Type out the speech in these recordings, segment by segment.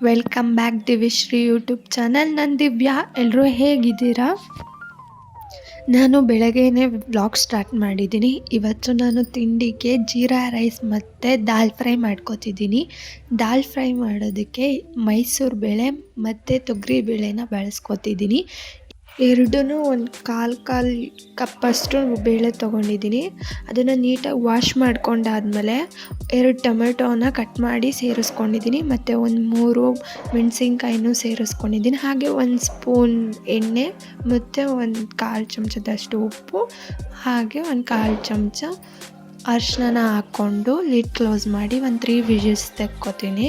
Welcome back Divyashree YouTube channel. ನಾನು ದಿವ್ಯಾ. ಎಲ್ಲರೂ ಹೇಗಿದ್ದೀರಾ? ನಾನು ಬೆಳಗ್ಗೆನೇ ವ್ಲಾಗ್ ಸ್ಟಾರ್ಟ್ ಮಾಡಿದ್ದೀನಿ. ಇವತ್ತು ನಾನು ತಿಂಡಿಗೆ ಜೀರಾ ರೈಸ್ ಮತ್ತು ದಾಲ್ ಫ್ರೈ ಮಾಡ್ಕೊತಿದ್ದೀನಿ. ದಾಲ್ ಫ್ರೈ ಮಾಡೋದಕ್ಕೆ ಮೈಸೂರು ಬೇಳೆ ಮತ್ತು ತೊಗರಿ ಬೇಳೆನ ಬಳಸ್ಕೊತಿದ್ದೀನಿ. ಎರಡೂ ಒಂದು ಕಾಲು ಕಪ್ಪಷ್ಟು ಬೇಳೆ ತೊಗೊಂಡಿದ್ದೀನಿ. ಅದನ್ನು ನೀಟಾಗಿ ವಾಶ್ ಮಾಡ್ಕೊಂಡಾದ್ಮೇಲೆ 2 ಟೊಮೆಟೋನ ಕಟ್ ಮಾಡಿ ಸೇರಿಸ್ಕೊಂಡಿದ್ದೀನಿ ಮತ್ತು ಒಂದು 3 ಮೆಣಸಿನ್ಕಾಯಿನೂ ಸೇರಿಸ್ಕೊಂಡಿದ್ದೀನಿ. ಹಾಗೆ 1 ಸ್ಪೂನ್ ಎಣ್ಣೆ ಮತ್ತು ಒಂದು 1/4 ಚಮಚದಷ್ಟು ಉಪ್ಪು, ಹಾಗೆ ಒಂದು 1/4 ಚಮಚ ಅರಿಶಿನ ಹಾಕ್ಕೊಂಡು ಲಿಡ್ ಕ್ಲೋಸ್ ಮಾಡಿ ಒಂದು 3 ವಿಷಲ್ಸ್ ತೆಕ್ಕೊತೀನಿ.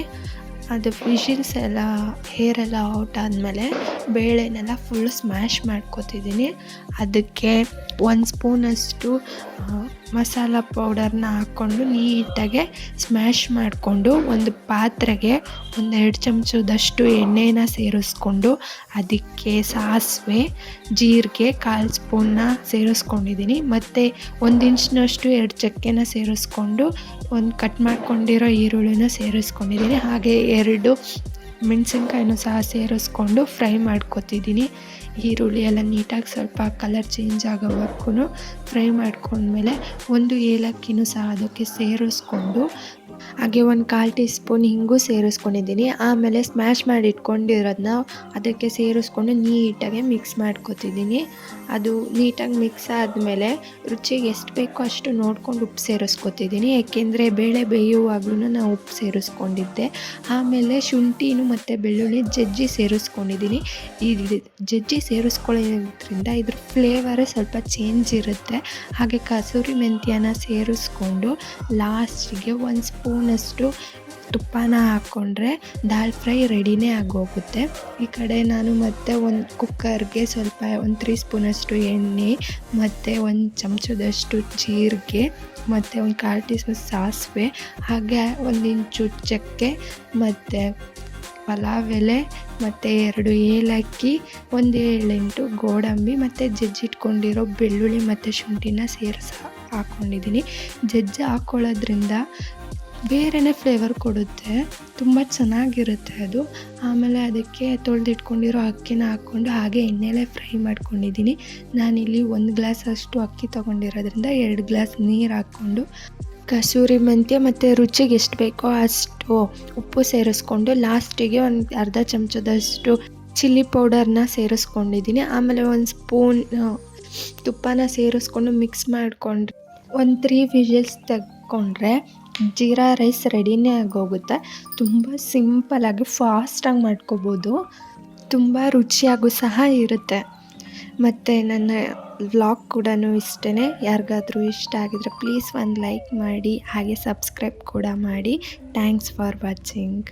ಅದು ವಿಷಲ್ಸ್ ಎಲ್ಲ ಹೇರೆಲ್ಲ ಔಟ್ ಆದಮೇಲೆ ಬೇಳೆನೆಲ್ಲ ಫುಲ್ ಸ್ಮ್ಯಾಶ್ ಮಾಡ್ಕೊತಿದ್ದೀನಿ. ಅದಕ್ಕೆ 1 ಸ್ಪೂನಷ್ಟು ಮಸಾಲ ಪೌಡರ್ನ ಹಾಕ್ಕೊಂಡು ನೀಟಾಗೆ ಸ್ಮ್ಯಾಶ್ ಮಾಡಿಕೊಂಡು ಒಂದು ಪಾತ್ರೆಗೆ 2 ಚಮಚದಷ್ಟು ಎಣ್ಣೆನ ಸೇರಿಸ್ಕೊಂಡು ಅದಕ್ಕೆ ಸಾಸಿವೆ, ಜೀರಿಗೆ 1/4 ಸ್ಪೂನ್ನ ಸೇರಿಸ್ಕೊಂಡಿದ್ದೀನಿ ಮತ್ತು 1 ಇಂಚ್ನಷ್ಟು 2 ಚಕ್ಕೆನ ಸೇರಿಸ್ಕೊಂಡು ಒಂದು ಕಟ್ ಮಾಡ್ಕೊಂಡಿರೋ ಈರುಳ್ಳಿನ ಸೇರಿಸ್ಕೊಂಡಿದ್ದೀನಿ. ಹಾಗೆ 2 ಮೆಣಸಿನ್ಕಾಯಿನೂ ಸಹ ಸೇರಿಸ್ಕೊಂಡು ಫ್ರೈ ಮಾಡ್ಕೊತಿದ್ದೀನಿ. ಈರುಳ್ಳಿ ಎಲ್ಲ ನೀಟಾಗಿ ಸ್ವಲ್ಪ ಕಲರ್ ಚೇಂಜ್ ಆಗೋವರೆಗೂ ಫ್ರೈ ಮಾಡ್ಕೊಂಡ್ಮೇಲೆ 1 ಏಲಕ್ಕಿನೂ ಸಹ ಅದಕ್ಕೆ ಸೇರಿಸ್ಕೊಂಡು ಹಾಗೆ 1/4 ಟೀ ಸ್ಪೂನ್ ಹಿಂಗೂ ಸೇರಿಸ್ಕೊಂಡಿದ್ದೀನಿ. ಆಮೇಲೆ ಸ್ಮ್ಯಾಶ್ ಮಾಡಿ ಇಟ್ಕೊಂಡಿರೋದನ್ನ ಅದಕ್ಕೆ ಸೇರಿಸ್ಕೊಂಡು ನೀಟಾಗಿ ಮಿಕ್ಸ್ ಮಾಡ್ಕೊತಿದ್ದೀನಿ. ಅದು ನೀಟಾಗಿ ಮಿಕ್ಸ್ ಆದಮೇಲೆ ರುಚಿಗೆ ಎಷ್ಟು ಬೇಕೋ ಅಷ್ಟು ನೋಡ್ಕೊಂಡು ಉಪ್ಪು ಸೇರಿಸ್ಕೊತಿದ್ದೀನಿ. ಏಕೆಂದರೆ ಬೇಳೆ ಬೇಯುವಾಗಲೂ ನಾನು ಉಪ್ಪು ಸೇರಿಸ್ಕೊಂಡಿದ್ದೆ. ಆಮೇಲೆ ಶುಂಠಿನೂ ಮತ್ತು ಬೆಳ್ಳುಳ್ಳಿ ಜಜ್ಜಿ ಸೇರಿಸ್ಕೊಂಡಿದ್ದೀನಿ. ಈ ಜಜ್ಜಿ ಸೇರಿಸ್ಕೊಳ್ಳೋದ್ರಿಂದ ಇದ್ರ ಫ್ಲೇವರೇ ಸ್ವಲ್ಪ ಚೇಂಜ್ ಇರುತ್ತೆ. ಹಾಗೆ ಕಸೂರಿ ಮೆಂತ್ಯನ ಸೇರಿಸ್ಕೊಂಡು ಲಾಸ್ಟಿಗೆ 1 ಸ್ಪೂನಷ್ಟು ತುಪ್ಪನ ಹಾಕ್ಕೊಂಡ್ರೆ ದಾಲ್ ಫ್ರೈ ರೆಡಿನೇ ಆಗೋಗುತ್ತೆ. ಈ ಕಡೆ ನಾನು ಮತ್ತೆ ಒಂದು ಕುಕ್ಕರ್ಗೆ ಸ್ವಲ್ಪ 3 ಸ್ಪೂನಷ್ಟು ಎಣ್ಣೆ ಮತ್ತು 1 ಚಮಚದಷ್ಟು ಜೀರಿಗೆ ಮತ್ತು 1/4 ಟೀ ಸ್ಪೂನ್ ಸಾಸಿವೆ, ಹಾಗೆ 1 ಇಂಚು ಚಕ್ಕೆ ಮತ್ತು ಪಲಾವ್ ಎಲೆ ಮತ್ತು 2 ಏಲಕ್ಕಿ, 1 7-8 ಗೋಡಂಬಿ ಮತ್ತು ಜಜ್ಜಿಟ್ಕೊಂಡಿರೋ ಬೆಳ್ಳುಳ್ಳಿ ಮತ್ತು ಶುಂಠಿನ ಹಾಕ್ಕೊಂಡಿದ್ದೀನಿ. ಜಜ್ಜಿ ಹಾಕ್ಕೊಳ್ಳೋದ್ರಿಂದ ಬೇರೆಯೇ ಫ್ಲೇವರ್ ಕೊಡುತ್ತೆ, ತುಂಬ ಚೆನ್ನಾಗಿರುತ್ತೆ ಅದು. ಆಮೇಲೆ ಅದಕ್ಕೆ ತೊಳೆದಿಟ್ಕೊಂಡಿರೋ ಅಕ್ಕಿನ ಹಾಕ್ಕೊಂಡು ಹಾಗೆ ಎಣ್ಣೆಲೇ ಫ್ರೈ ಮಾಡ್ಕೊಂಡಿದ್ದೀನಿ. ನಾನಿಲ್ಲಿ 1 ಗ್ಲಾಸ್ ಅಷ್ಟು ಅಕ್ಕಿ ತೊಗೊಂಡಿರೋದ್ರಿಂದ 2 ಗ್ಲಾಸ್ ನೀರು ಹಾಕ್ಕೊಂಡು ಕಸೂರಿ ಮೆಂತ್ಯ ಮತ್ತು ರುಚಿಗೆ ಎಷ್ಟು ಬೇಕೋ ಅಷ್ಟು ಉಪ್ಪು ಸೇರಿಸ್ಕೊಂಡು ಲಾಸ್ಟಿಗೆ 1 ಅರ್ಧ ಚಮಚದಷ್ಟು ಚಿಲ್ಲಿ ಪೌಡರ್ನ ಸೇರಿಸ್ಕೊಂಡಿದ್ದೀನಿ. ಆಮೇಲೆ 1 ಸ್ಪೂನ್ ತುಪ್ಪನ ಸೇರಿಸ್ಕೊಂಡು ಮಿಕ್ಸ್ ಮಾಡಿಕೊಂಡ್ರೆ 3 ವಿಷಲ್ಸ್ ತೆಗೆದುಕೊಂಡ್ರೆ ಜೀರಾ ರೈಸ್ ರೆಡಿನೇ ಆಗೋಗುತ್ತೆ. ತುಂಬ ಸಿಂಪಲಾಗಿ ಫಾಸ್ಟಾಗಿ ಮಾಡ್ಕೋಬೋದು, ತುಂಬ ರುಚಿಯಾಗೂ ಸಹ ಇರುತ್ತೆ. ಮತ್ತು ನನ್ನ ವ್ಲಾಗ್ ಕೂಡ ಇಷ್ಟೇ. ಯಾರಿಗಾದರೂ ಇಷ್ಟ ಆಗಿದ್ರೆ ಪ್ಲೀಸ್ ಒಂದು ಲೈಕ್ ಮಾಡಿ, ಹಾಗೆ ಸಬ್ಸ್ಕ್ರೈಬ್ ಕೂಡ ಮಾಡಿ. Thanks for watching.